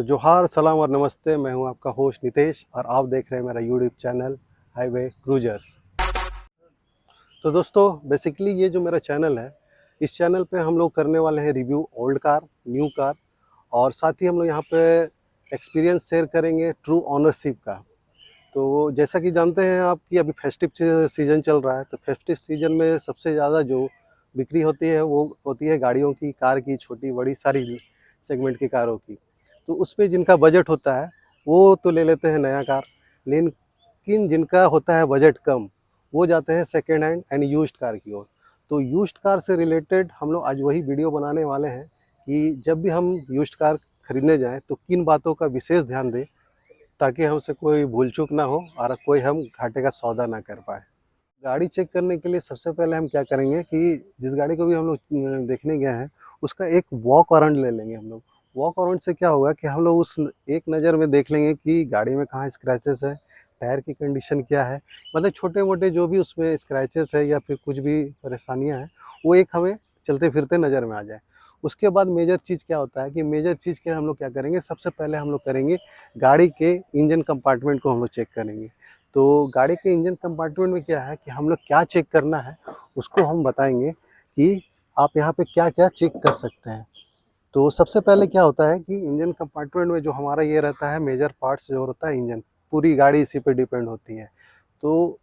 तो जोहार सलाम और नमस्ते। मैं हूं आपका होस्ट नितेश और आप देख रहे हैं मेरा यूट्यूब चैनल हाईवे क्रूजर्स। तो दोस्तों बेसिकली ये जो मेरा चैनल है, इस चैनल पे हम लोग करने वाले हैं review old car, new car, और साथ ही हम लोग यहाँ पे एक्सपीरियंस शेयर करेंगे ट्रू ऑनरशिप का। तो जैसा कि जानते हैं आप कि अभी फेस्टिव सीज़न चल रहा है, तो फेस्टिव सीज़न में सबसे ज़्यादा जो बिक्री होती है वो होती है गाड़ियों की, कार की, छोटी बड़ी सारी सेगमेंट की कारों की। तो उस पे जिनका बजट होता है वो तो ले लेते हैं नया कार, लेकिन जिनका होता है बजट कम वो जाते हैं second hand and used car की ओर। तो यूज्ड कार से रिलेटेड हम लोग आज वही वीडियो बनाने वाले हैं कि जब भी हम यूज्ड कार खरीदने जाएं तो किन बातों का विशेष ध्यान दें ताकि हमसे कोई भूल चूक ना हो और कोई हम घाटे का सौदा ना कर पाए। गाड़ी चेक करने के लिए सबसे पहले हम क्या करेंगे कि जिस गाड़ी को भी हम लोग देखने गए हैं उसका एक वॉक अराउंड ले लेंगे हम लोग। वॉक अराउंड से क्या होगा कि हम लोग उस एक नज़र में देख लेंगे कि गाड़ी में कहाँ स्क्रैचेस है, टायर की कंडीशन क्या है, मतलब छोटे मोटे जो भी उसमें स्क्रैचेस है या फिर कुछ भी परेशानियां हैं वो एक हमें चलते फिरते नज़र में आ जाए। उसके बाद मेजर चीज़ क्या होता है कि मेजर चीज़ के हम लोग क्या करेंगे, सबसे पहले हम लोग करेंगे गाड़ी के इंजन कंपार्टमेंट को हम लोग चेक करेंगे। तो गाड़ी के इंजन कंपार्टमेंट में क्या है कि हम लोग क्या चेक करना है उसको हम बताएंगे कि आप यहाँ पे क्या क्या चेक कर सकते हैं। तो सबसे पहले क्या होता है कि इंजन कंपार्टमेंट में जो हमारा ये रहता है मेजर पार्ट्स जो होता है इंजन, पूरी गाड़ी इसी पे डिपेंड होती है। तो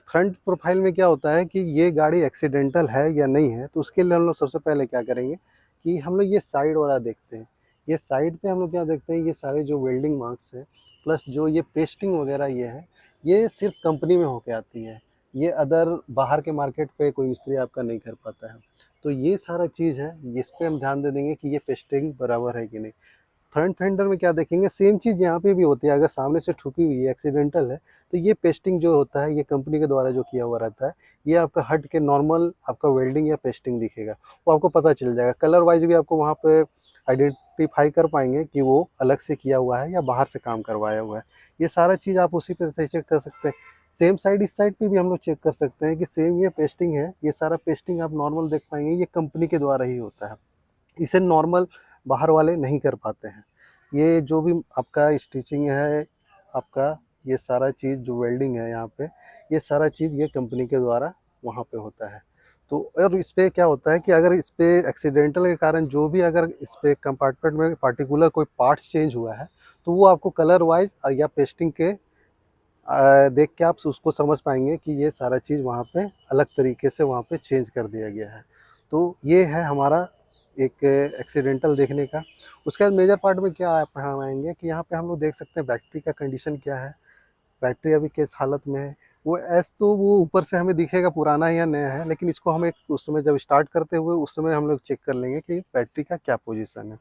फ्रंट प्रोफाइल में क्या होता है कि ये गाड़ी एक्सीडेंटल है या नहीं है, तो उसके लिए हम लोग सबसे पहले क्या करेंगे कि हम लोग ये साइड वाला देखते हैं। ये साइड पे हम लोग क्या देखते हैं, ये सारे जो वेल्डिंग मार्क्स है प्लस जो ये पेस्टिंग वगैरह ये है, ये सिर्फ कंपनी में होके आती है। ये अदर बाहर के मार्केट पे कोई मिस्त्री आपका नहीं कर पाता है। तो ये सारा चीज़ है, इस पे हम ध्यान दे देंगे कि ये पेस्टिंग बराबर है कि नहीं। फ्रंट फेंडर में क्या देखेंगे, सेम चीज़ यहाँ पे भी होती है। अगर सामने से ठुकी हुई है, एक्सीडेंटल है, तो ये पेस्टिंग जो होता है ये कंपनी के द्वारा जो किया हुआ रहता है, ये आपका हट के नॉर्मल आपका वेल्डिंग या पेस्टिंग दिखेगा, वो आपको पता चल जाएगा। कलर वाइज भी आपको वहाँ पे आइडेंटिफाई कर पाएंगे कि वो अलग से किया हुआ है या बाहर से काम करवाया हुआ है। ये सारा चीज़ आप उसी पे चेक कर सकते हैं। सेम साइड इस साइड पे भी हम लोग चेक कर सकते हैं कि सेम ये पेस्टिंग है, ये सारा पेस्टिंग आप नॉर्मल देख पाएंगे, ये कंपनी के द्वारा ही होता है, इसे नॉर्मल बाहर वाले नहीं कर पाते हैं। ये जो भी आपका स्टिचिंग है, आपका ये सारा चीज़ जो वेल्डिंग है यहाँ पे, ये सारा चीज़ ये कंपनी के द्वारा वहाँ पे होता है। तो और इस पे क्या होता है कि अगर इस पे एक्सीडेंटल के कारण जो भी अगर इस पे कंपार्टमेंट में पार्टिकुलर कोई पार्ट्स चेंज हुआ है, तो वो आपको कलर वाइज या पेस्टिंग के देख के आप उसको समझ पाएंगे कि ये सारा चीज़ वहाँ पे अलग तरीके से वहाँ पे चेंज कर दिया गया है। तो ये है हमारा एक एक्सीडेंटल देखने का। उसके बाद मेजर पार्ट में क्या आप हम आएंगे कि यहाँ पे हम लोग देख सकते हैं बैटरी का कंडीशन क्या है, बैटरी अभी किस हालत में है। वो एस तो वो ऊपर से हमें दिखेगा पुराना है या नया है, लेकिन इसको हम एक उस समय जब स्टार्ट करते हुए उस समय हम लोग चेक कर लेंगे कि बैटरी का क्या पोजीशन है।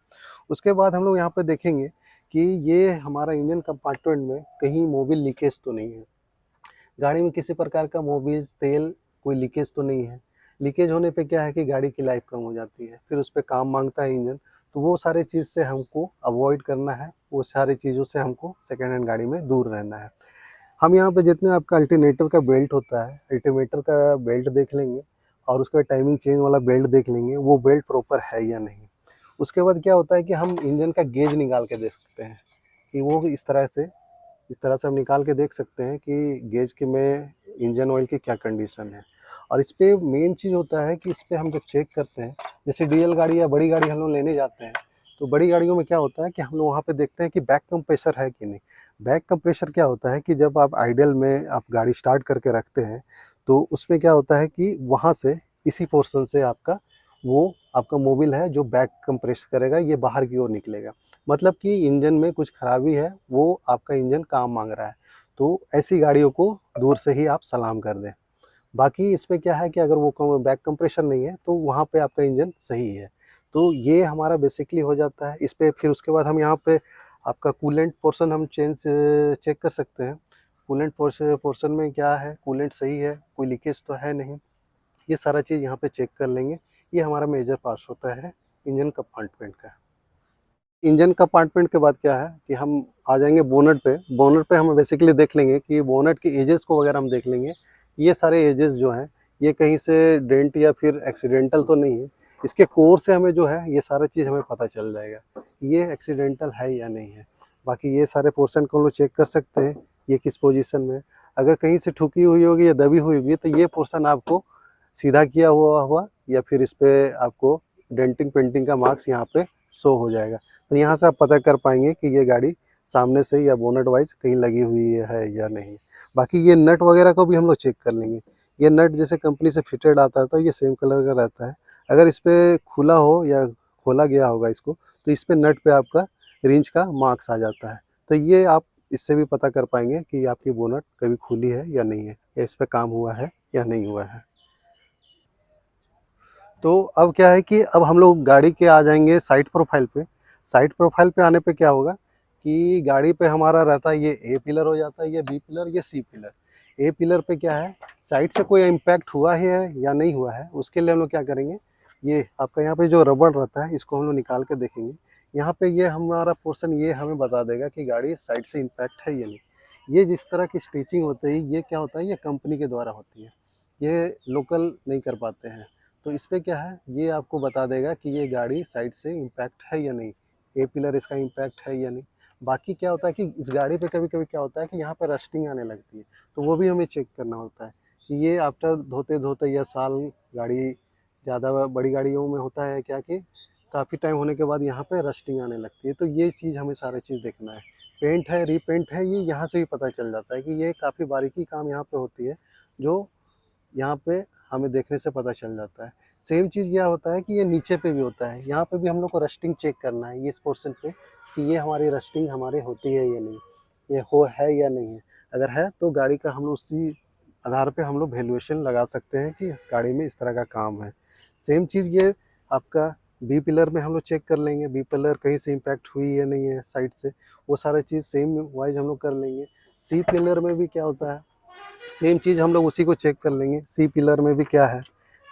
उसके बाद हम लोग यहाँ पे देखेंगे कि ये हमारा इंजन कंपार्टमेंट में कहीं मोबिल लीकेज तो नहीं है, गाड़ी में किसी प्रकार का मोबिल तेल कोई लीकेज तो नहीं है। लीकेज होने पे क्या है कि गाड़ी की लाइफ कम हो जाती है, फिर उस पर काम मांगता है इंजन। तो वो सारे चीज़ से हमको अवॉइड करना है, वो सारी चीज़ों से हमको सेकेंड हैंड गाड़ी में दूर रहना है। हम यहाँ पे जितने आपका अल्टरनेटर का बेल्ट होता है, अल्टरनेटर का बेल्ट देख लेंगे और उसका टाइमिंग चेंज वाला बेल्ट देख लेंगे वो बेल्ट प्रॉपर है या नहीं। उसके बाद क्या होता है कि हम इंजन का गेज निकाल के देख सकते हैं कि वो इस तरह से हम निकाल के देख सकते हैं कि गेज के में इंजन ऑयल की क्या कंडीशन है। और इस पे मेन चीज़ होता है कि इस पे हम जब चेक करते हैं, जैसे डीएल गाड़ी या बड़ी गाड़ी हम लोग लेने जाते हैं, तो बड़ी गाड़ियों में क्या होता है कि हम लोग वहाँ पे देखते हैं कि बैक कंप्रेसर है कि नहीं। बैक कंप्रेसर क्या होता है कि जब आप आइडल में आप गाड़ी स्टार्ट करके रखते हैं, तो उसमें क्या होता है कि वहाँ से इसी पोर्शन से आपका मोबिल है जो बैक कंप्रेस करेगा, ये बाहर की ओर निकलेगा। मतलब कि इंजन में कुछ खराबी है, वो आपका इंजन काम मांग रहा है। तो ऐसी गाड़ियों को दूर से ही आप सलाम कर दें। बाकी इसमें क्या है कि अगर वो बैक कंप्रेशर नहीं है तो वहाँ पे आपका इंजन सही है। तो ये हमारा बेसिकली हो जाता है इस पे। फिर उसके बाद हम यहाँ पे आपका कूलेंट पोर्शन हम चेक कर सकते हैं। कूलेंट पोर्शन में क्या है, कूलेंट सही है, कोई लीकेज तो है नहीं, ये सारा चीज़ यहाँ पे चेक कर लेंगे। ये हमारा मेजर पार्ट्स होता है इंजन कंपार्टमेंट का। इंजन कंपार्टमेंट के बाद क्या है कि हम आ जाएंगे बोनट पे। बोनट पे हम बेसिकली देख लेंगे कि बोनट के एजेस को वगैरह हम देख लेंगे। ये सारे एजेस जो हैं ये कहीं से डेंट या फिर एक्सीडेंटल तो नहीं है, इसके कोर से हमें जो है ये सारा चीज़ हमें पता चल जाएगा ये एक्सीडेंटल है या नहीं है। बाकी ये सारे पोर्शन को हम लोग चेक कर सकते हैं ये किस पोजीशन में, अगर कहीं से ठुकी हुई होगी या दबी हुई होगी तो ये पोर्शन आपको सीधा किया हुआ या फिर इस पर आपको डेंटिंग पेंटिंग का मार्क्स यहाँ पे शो हो जाएगा। तो यहाँ से आप पता कर पाएंगे कि ये गाड़ी सामने से या बोनट वाइज कहीं लगी हुई है या नहीं। बाकी ये नट वगैरह को भी हम लोग चेक कर लेंगे। ये नट जैसे कंपनी से फिटेड आता है तो ये सेम कलर का रहता है, अगर इस पर खुला हो या खोला गया होगा इसको तो इस पर नट पे आपका रिंच का मार्क्स आ जाता है। तो ये आप इससे भी पता कर पाएंगे कि आपकी बोनट कभी खुली है या नहीं है, या इस पर काम हुआ है या नहीं हुआ है। तो अब क्या है कि अब हम लोग गाड़ी के आ जाएंगे साइड प्रोफाइल पे। साइड प्रोफाइल पे आने पे क्या होगा कि गाड़ी पे हमारा रहता है ये ए पिलर हो जाता है, ये बी पिलर, ये सी पिलर। ए पिलर पे क्या है साइड से कोई इम्पैक्ट हुआ है या नहीं हुआ है, उसके लिए हम लोग क्या करेंगे, ये आपका यहाँ पे जो रबड़ रहता है इसको हम लोग निकाल के देखेंगे। यहाँ पे ये हमारा पोर्शन ये हमें बता देगा कि गाड़ी साइड से इम्पैक्ट है या नहीं। ये जिस तरह की स्टिचिंग होती है ये क्या होता है, ये कंपनी के द्वारा होती है, ये लोकल नहीं कर पाते हैं। तो इस पर क्या है ये आपको बता देगा कि ये गाड़ी साइड से इम्पैक्ट है या नहीं, ए पिलर इसका इम्पैक्ट है या नहीं। बाकी क्या होता है कि इस गाड़ी पे कभी कभी क्या होता है कि यहाँ पे रस्टिंग आने लगती है, तो वो भी हमें चेक करना होता है कि ये आफ्टर धोते धोते या साल गाड़ी ज़्यादा बड़ी गाड़ियों में होता है क्या कि काफ़ी टाइम होने के बाद यहाँ पे रस्टिंग आने लगती है। तो ये चीज़ हमें सारी चीज़ देखना है। पेंट है रीपेंट है ये यहाँ से भी पता चल जाता है कि ये काफ़ी बारीकी काम यहाँ पे होती है जो यहाँ पे हमें देखने से पता चल जाता है। सेम चीज़ क्या होता है कि ये नीचे पे भी होता है, यहाँ पे भी हम लोग को रस्टिंग चेक करना है ये इस पोर्शन पे कि ये हमारी रस्टिंग हमारे होती है या नहीं, ये हो है या नहीं है। अगर है तो गाड़ी का हम लोग उसी आधार पे हम लोग वैल्यूएशन लगा सकते हैं कि गाड़ी में इस तरह का काम है। सेम चीज़ ये आपका बी पिलर में हम लोग चेक कर लेंगे, बी पिलर कहीं से इम्पैक्ट हुई या नहीं है साइड से, वो सारा चीज़ सेम वाइज हम लोग कर लेंगे। सी पिलर में भी क्या होता है सेम चीज़ हम लोग उसी को चेक कर लेंगे। सी पिलर में भी क्या है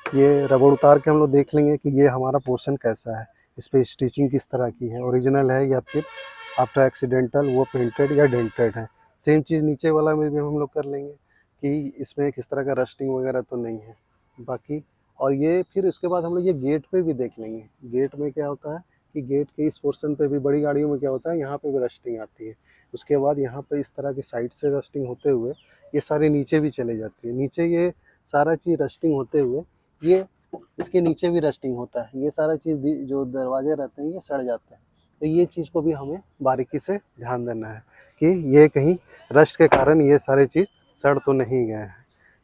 ये रबड़ उतार के हम लोग देख लेंगे कि ये हमारा पोर्शन कैसा है, इस पर स्टिचिंग किस तरह की है, ओरिजिनल है या फिर आफ्टर एक्सीडेंटल वो पेंटेड या डेंटेड है। सेम चीज़ नीचे वाला में भी हम लोग कर लेंगे कि इसमें किस तरह का रस्टिंग वगैरह तो नहीं है। बाकी और ये फिर उसके बाद हम लोग ये गेट पे भी देख लेंगे। गेट में क्या होता है कि गेट के इस पोर्शन पे भी बड़ी गाड़ियों में क्या होता है यहाँ पे भी रस्टिंग आती है, उसके बाद यहाँ पे इस तरह की साइड से रस्टिंग होते हुए ये सारे नीचे भी चले जाती है। नीचे ये सारा चीज़ रस्टिंग होते हुए ये इसके नीचे भी रस्टिंग होता है, ये सारा चीज़ जो दरवाजे रहते हैं ये सड़ जाते हैं। तो ये चीज़ को भी हमें बारीकी से ध्यान देना है कि ये कहीं रस्ट के कारण ये सारे चीज़ सड़ तो नहीं गए हैं।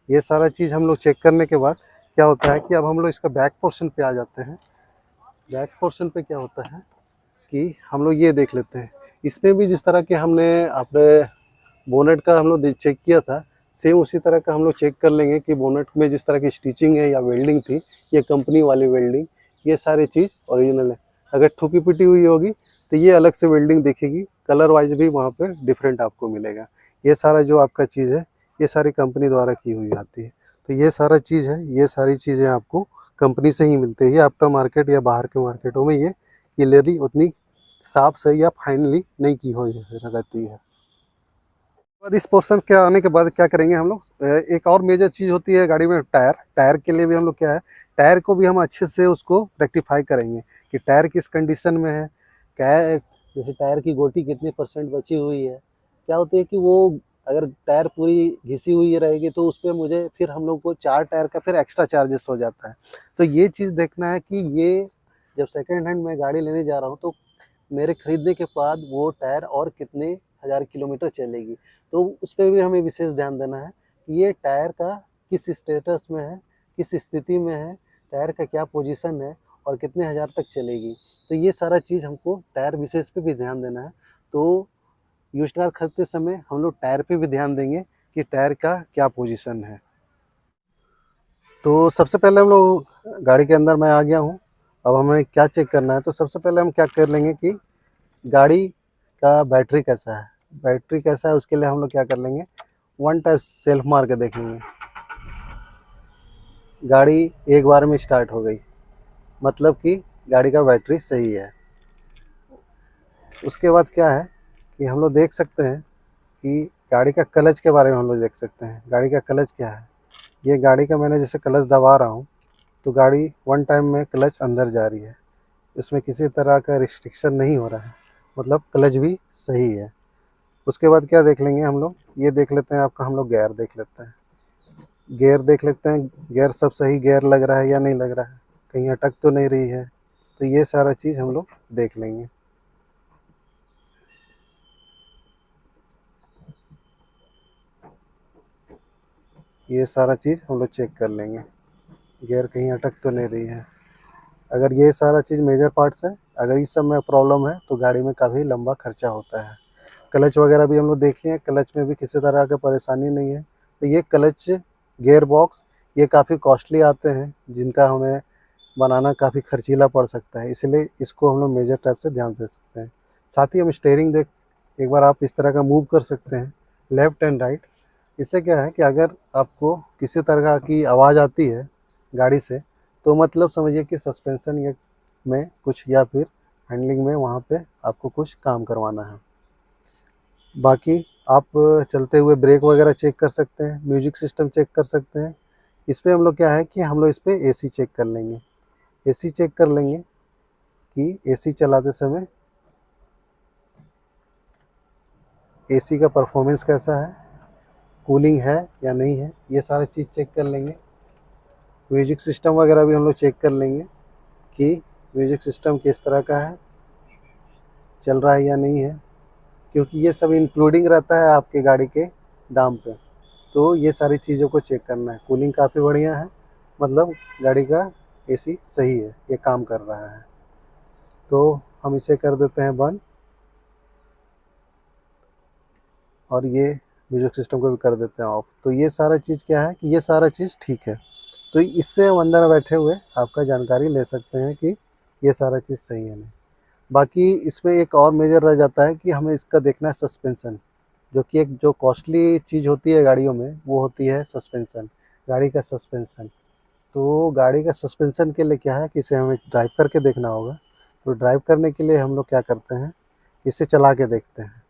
ये सारा चीज़ हम लोग चेक करने के बाद क्या होता है कि अब हम लोग इसका बैक पोर्शन पे आ जाते हैं। बैक पोर्शन पे क्या होता है कि हम लोग ये देख लेते हैं, इसमें भी जिस तरह के हमने अपने बोनेट का हम लोग चेक किया था सेम उसी तरह का हम लोग चेक कर लेंगे कि बोनेट में जिस तरह की स्टिचिंग है या वेल्डिंग थी ये कंपनी वाली वेल्डिंग, ये सारी चीज़ ओरिजिनल है। अगर ठुकी पिटी हुई होगी तो ये अलग से वेल्डिंग दिखेगी, कलर वाइज भी वहाँ पे डिफरेंट आपको मिलेगा। ये सारा जो आपका चीज़ है ये सारी कंपनी द्वारा की हुई आती है। तो ये सारा चीज़ है, ये सारी चीज़ें आपको कंपनी से ही मिलती है। ये आफ्टर मार्केट या बाहर के मार्केटों में ये क्लियरली उतनी साफ सही या फाइनली नहीं की हुई रहती है। बाद इस पोर्शन के आने के बाद क्या करेंगे हम लोग, एक और मेजर चीज़ होती है गाड़ी में टायर। टायर के लिए भी हम लोग क्या है टायर को भी हम अच्छे से उसको रेक्टिफाई करेंगे कि टायर किस कंडीशन में है, क्या है जैसे टायर की गोटी कितनी % बची हुई है। क्या होती है कि वो अगर टायर पूरी घिसी हुई रहेगी तो उस पर मुझे फिर हम लोग को 4 टायर का फिर एक्स्ट्रा चार्जेस हो जाता है। तो ये चीज़ देखना है कि ये जब सेकेंड हैंड में गाड़ी लेने जा रहा हूँ तो मेरे ख़रीदने के बाद वो टायर और कितने हज़ार किलोमीटर चलेगी, तो उस पर भी हमें विशेष ध्यान देना है कि ये टायर का किस स्टेटस में है, किस स्थिति में है, टायर का क्या पोजीशन है और कितने हज़ार तक चलेगी। तो ये सारा चीज़ हमको टायर विशेष पे भी ध्यान देना है। तो यूज्ड कार खरीदते समय हम लोग टायर पे भी ध्यान देंगे कि टायर का क्या पोजीशन है। तो सबसे पहले हम लोग गाड़ी के अंदर मैं आ गया हूँ। अब हमें क्या चेक करना है, तो सबसे पहले हम क्या कर लेंगे कि गाड़ी का बैटरी कैसा है। बैटरी कैसा है उसके लिए हम लोग क्या कर लेंगे, वन टाइप सेल्फ मार के देखेंगे। गाड़ी एक बार में स्टार्ट हो गई मतलब कि गाड़ी का बैटरी सही है। उसके बाद क्या है कि हम लोग देख सकते हैं कि गाड़ी का क्लच के बारे में हम लोग देख सकते हैं। गाड़ी का क्लच क्या है, ये गाड़ी का मैंने जैसे क्लच दबा रहा हूँ तो गाड़ी वन टाइम में क्लच अंदर जा रही है, इसमें किसी तरह का रिस्ट्रिक्शन नहीं हो रहा है, मतलब क्लच भी सही है। उसके बाद क्या देख लेंगे हम लोग, ये देख लेते हैं आपका, हम लोग गियर देख लेते हैं। गियर देख लेते हैं, गियर सब सही गियर लग रहा है या नहीं लग रहा है, कहीं अटक तो नहीं रही है। तो ये सारा चीज़ हम लोग देख लेंगे। ये सारा चीज़ हम लोग चेक कर लेंगे, गियर कहीं अटक तो नहीं रही है। अगर ये सारा चीज़ मेजर पार्ट्स है, अगर इस सब में प्रॉब्लम है तो गाड़ी में काफ़ी लंबा खर्चा होता है। क्लच वगैरह भी हम लोग देख लिए, क्लच में भी किसी तरह का परेशानी नहीं है। तो ये क्लच, गियर बॉक्स, ये काफ़ी कॉस्टली आते हैं, जिनका हमें बनाना काफ़ी खर्चीला पड़ सकता है, इसलिए इसको हम लोग मेजर टाइप से ध्यान दे सकते हैं। साथ ही हम स्टीयरिंग देख, एक बार आप इस तरह का मूव कर सकते हैं लेफ़्ट एंड राइट। इससे क्या है कि अगर आपको किसी तरह की आवाज़ आती है गाड़ी से, तो मतलब समझिए कि सस्पेंशन या में कुछ, या फिर हैंडलिंग में वहाँ पे आपको कुछ काम करवाना है। बाकी आप चलते हुए ब्रेक वगैरह चेक कर सकते हैं, म्यूजिक सिस्टम चेक कर सकते हैं। इस पे हम लोग क्या है कि हम लोग इस पे एसी चेक कर लेंगे। एसी चेक कर लेंगे कि एसी चलाते समय एसी का परफॉर्मेंस कैसा है, कूलिंग है या नहीं है, ये सारी चीज़ चेक कर लेंगे। म्यूजिक सिस्टम वगैरह भी हम लोग चेक कर लेंगे कि म्यूजिक सिस्टम किस तरह का है, चल रहा है या नहीं है, क्योंकि ये सब इंक्लूडिंग रहता है आपके गाड़ी के दाम पे। तो ये सारी चीज़ों को चेक करना है। कूलिंग काफ़ी बढ़िया है, मतलब गाड़ी का एसी सही है, ये काम कर रहा है। तो हम इसे कर देते हैं बंद, और ये म्यूजिक सिस्टम को भी कर देते हैं ऑफ। तो ये सारा चीज़ क्या है कि ये सारा चीज़ ठीक है। तो इससे हम अंदर बैठे हुए आपका जानकारी ले सकते हैं कि ये सारा चीज़ सही है नहीं। बाकी इसमें एक और मेजर रह जाता है कि हमें इसका देखना है सस्पेंसन, जो कि एक जो कॉस्टली चीज़ होती है गाड़ियों में, वो होती है सस्पेंसन, गाड़ी का सस्पेंसन। तो गाड़ी का सस्पेंसन के लिए क्या है कि इसे हमें ड्राइव करके देखना होगा। तो ड्राइव करने के लिए हम लोग क्या करते हैं, इसे चला के देखते हैं।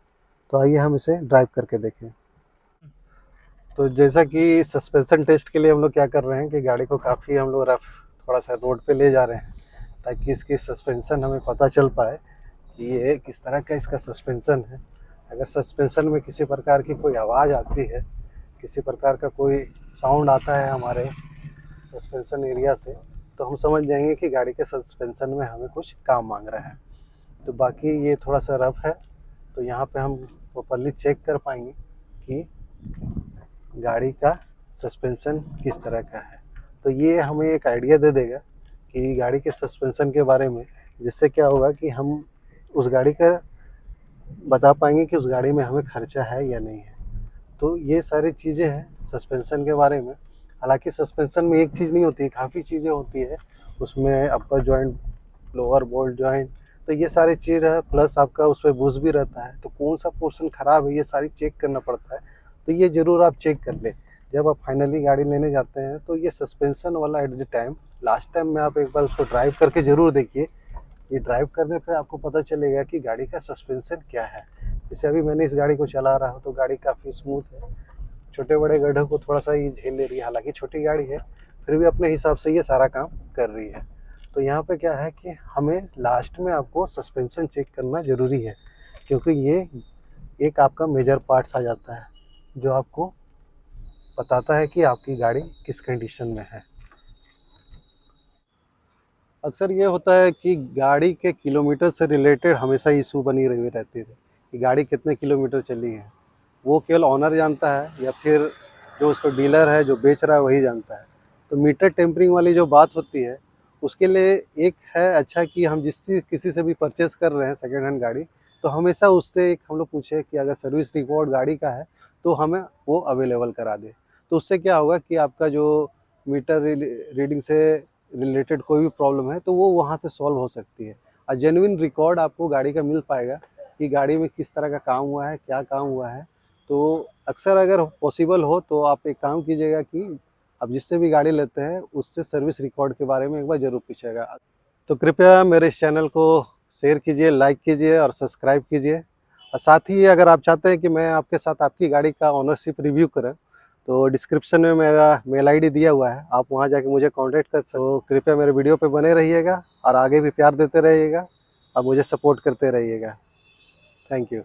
तो आइए हम इसे ड्राइव करके देखें। तो जैसा कि सस्पेंसन टेस्ट के लिए हम लोग क्या कर रहे हैं कि गाड़ी को काफ़ी हम लोग रफ थोड़ा सा रोड पे ले जा रहे हैं, ताकि इसकी सस्पेंसन हमें पता चल पाए कि ये किस तरह का इसका सस्पेंसन है। अगर सस्पेंसन में किसी प्रकार की कोई आवाज़ आती है, किसी प्रकार का कोई साउंड आता है हमारे सस्पेंसन एरिया से, तो हम समझ जाएंगे कि गाड़ी के सस्पेंसन में हमें कुछ काम मांग रहा है। तो बाकी ये थोड़ा सा रफ है, तो यहाँ पे हम प्रॉपर्ली चेक कर पाएंगे कि गाड़ी का सस्पेंसन किस तरह का है। तो ये हमें एक आइडिया दे देगा कि गाड़ी के सस्पेंसन के बारे में, जिससे क्या होगा कि हम उस गाड़ी का बता पाएंगे कि उस गाड़ी में हमें खर्चा है या नहीं है। तो ये सारी चीज़ें हैं सस्पेंसन के बारे में। हालांकि सस्पेंसन में एक चीज़ नहीं होती है, काफ़ी चीज़ें होती है उसमें, अपर जॉइंट, लोअर बोल्ट जॉइंट, तो ये सारी चीज़ है। प्लस आपका उस पर बुश भी रहता है, तो कौन सा पोर्शन ख़राब है ये सारी चेक करना पड़ता है। तो ये ज़रूर आप चेक कर लें जब आप फाइनली गाड़ी लेने जाते हैं। तो ये सस्पेंसन वाला at the time, last time में आप एक बार उसको ड्राइव करके ज़रूर देखिए। ये ड्राइव करने पे आपको पता चलेगा कि गाड़ी का सस्पेंसन क्या है। जैसे अभी मैंने इस गाड़ी को चला रहा हूँ तो गाड़ी काफ़ी स्मूथ है, छोटे बड़े गड्ढों को थोड़ा सा ये झेल ले रही है। हालांकि छोटी गाड़ी है, फिर भी अपने हिसाब से ये सारा काम कर रही है। तो यहाँ पे क्या है कि हमें लास्ट में आपको सस्पेंसन चेक करना ज़रूरी है, क्योंकि ये एक आपका मेजर पार्ट्स आ जाता है जो आपको बताता है कि आपकी गाड़ी किस कंडीशन में है। अक्सर ये होता है कि गाड़ी के किलोमीटर से रिलेटेड हमेशा इशू बनी रही रहती है कि गाड़ी कितने किलोमीटर चली है, वो केवल ओनर जानता है या फिर जो उसको डीलर है जो बेच रहा है वही जानता है। तो मीटर टेम्परिंग वाली जो बात होती है, उसके लिए एक है अच्छा कि हम किसी से भी परचेस कर रहे हैं सेकेंड हैंड गाड़ी, तो हमेशा उससे एक हम लोग पूछे कि अगर सर्विस रिकॉर्ड गाड़ी का है तो हमें वो अवेलेबल करा दे। तो उससे क्या होगा कि आपका जो मीटर रीडिंग से रिलेटेड कोई भी प्रॉब्लम है तो वो वहाँ से सॉल्व हो सकती है, और जेन्युइन रिकॉर्ड आपको गाड़ी का मिल पाएगा कि गाड़ी में किस तरह का काम हुआ है, क्या काम हुआ है। तो अक्सर अगर पॉसिबल हो तो आप एक काम कीजिएगा कि आप जिससे भी गाड़ी लेते हैं उससे सर्विस रिकॉर्ड के बारे में एक बार ज़रूर पूछिएगा। तो कृपया मेरे इस चैनल को शेयर कीजिए, लाइक कीजिए और सब्सक्राइब कीजिए। और साथ ही अगर आप चाहते हैं कि मैं आपके साथ आपकी गाड़ी का ऑनरशिप रिव्यू करें, तो डिस्क्रिप्शन में मेरा मेल आईडी दिया हुआ है, आप वहाँ जाके मुझे कांटेक्ट कर सकते हो। कृपया मेरे वीडियो पे बने रहिएगा और आगे भी प्यार देते रहिएगा और मुझे सपोर्ट करते रहिएगा। Thank you.